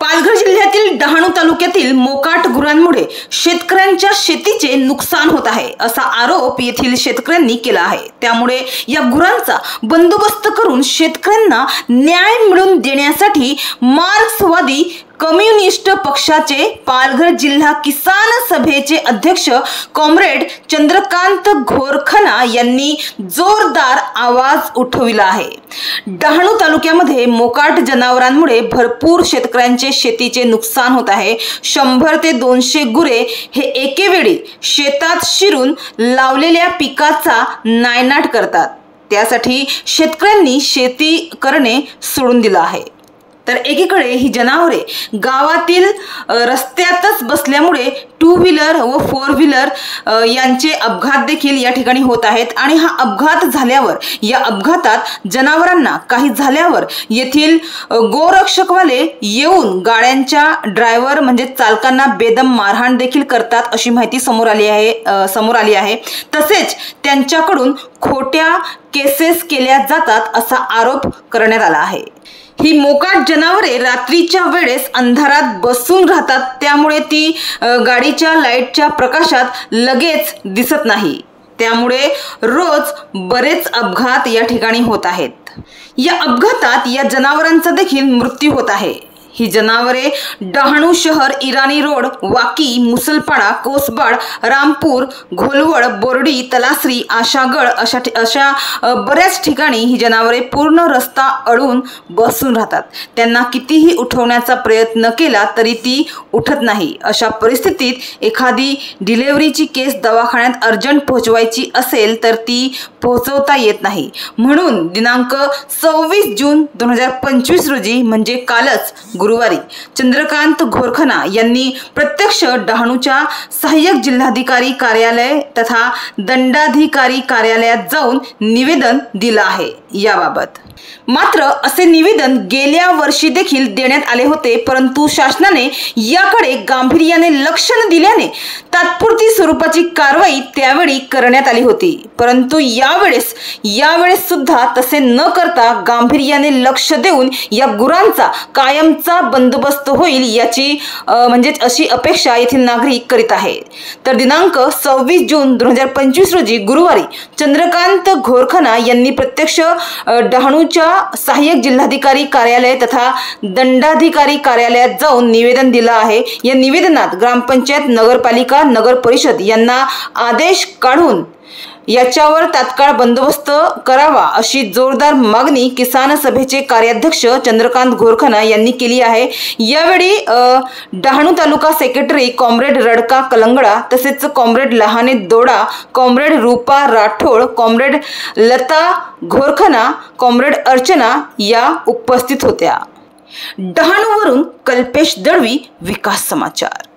पालघर जिल्ह्यातील डहाणू तालुक्यातील मोकाट गुरांमुळे शेतकऱ्यांच्या शेतीचे नुकसान होत आहे असा आरोप येथील शेतकऱ्यांनी केला आहे। त्यामुळे या गुरांचा बंदोबस्त करून शेतकऱ्यांना न्याय मिळवून देण्यासाठी मार्क्सवादी कम्युनिस्ट पक्षाचे पालघर जिल्हा किसान सभेचे अध्यक्ष कॉम्रेड चंद्रकांत घोरखना यांनी जोरदार आवाज उठविला आहे। डहाणू तालुक्यामध्ये मोकाट जनावरांमुळे भरपूर शेतकऱ्यांचे शेतीचे नुकसान होत आहे। 100 ते 200 गुरे हे एकेवेळी शेतात शिरून लावलेल्या पिकाचा नायनाट करतात। त्यासाठी शेतकऱ्यांनी शेती करणे सोडून दिलं आहे। तर एकीकडे ही जनावरे गावातील रस्त्यातच बसल्यामुळे 2 व्हीलर व 4 व्हीलर यांचे अपघात देखील या ठिकाणी होत आहेत आणि हा अपघात झाल्यावर या अपघातात जनावरांना काही झाल्यावर येथील गोरक्षकवाले येऊन गाड्यांच्या ड्रायव्हर म्हणजे चालकांना बेदम मारहाण देखील करतात अशी माहिती समोर आली आहे। तसेच त्यांच्याकडून खोट्या केसेस केल्या जातात असा आरोप करण्यात आला आहे। ही मोकाट जनावरे रात्रीच्या वेळेस अंधारात बसून राहतात, त्यामुळे ती गाडीच्या लाईटच्या प्रकाशात लगेच दिसत नाही। त्यामुळे रोज बरेच अपघात या ठिकाणी होत आहेत। या अपघातात या जनावरांचा देखील मृत्यू होत आहे। ही जनावरे डहाणू शहर, इराणी रोड, वाकी, मुसलपाडा, कोसबाड, रामपूर, घोलवड, बोर्डी, तलासरी, आशागड अशा बऱ्याच ठिकाणी ही जनावरे पूर्ण रस्ता अडून बसून राहतात। त्यांना कितीही उठवण्याचा प्रयत्न केला तरी ती उठत नाही। अशा परिस्थितीत एखादी डिलिव्हरीची केस दवाखान्यात अर्जंट पोहोचवायची असेल तर ती पोहोचवता येत नाही। म्हणून दिनांक 26 जून 2025 रोजी म्हणजे कालच गुरुवारी चंद्रकांत घोरखना यांनी प्रत्यक्ष डहाणूच्या सहाय्यक जिल्हाधिकारी कार्यालय तथा दंडाधिकारी कार्यालयात जाऊन निवेदन दिलं आहे। याबाबत मात्र असे निवेदन गेल्या वर्षी देखील देण्यात आले होते, परंतु शासनाने याकडे गांभीर्याने लक्ष न दिल्याने तात्पुरती स्वरूपाची कारवाई त्यावेळी करण्यात आली होती। परंतु यावेळेस सुद्धा तसे न करता गांभीर्याने लक्ष देऊन या गुरांचा कायमचा बंदोबस्त होईल याची अशी अपेक्षा येथील नागरिक करीत आहेत। तर दिनांक 26 जून 2025 रोजी गुरुवारी चंद्रकांत घोरखना यांनी प्रत्यक्ष डहाणूच्या सहाय्यक जिल्हाधिकारी कार्यालय तथा दंडाधिकारी कार्यालयात जाऊन निवेदन दिलं आहे। या निवेदनात ग्रामपंचायत, नगरपालिका, नगर परिषद यांना आदेश काढून याच्यावर तात्काळ बंदोबस्त करावा अशी जोरदार मागणी किसान सभेचे कार्याध्यक्ष चंद्रकांत घोरखना यांनी केली आहे। यावेळी डहाणू तालुका सेक्रेटरी कॉम्रेड रडका कलंगडा, तसेच कॉम्रेड लहाने दोडा, कॉम्रेड रूपा राठोड, कॉम्रेड लता घोरखना, कॉम्रेड अर्चना या उपस्थित होत्या। डहाणूवरून कल्पेश दळवी, विकास समाचार।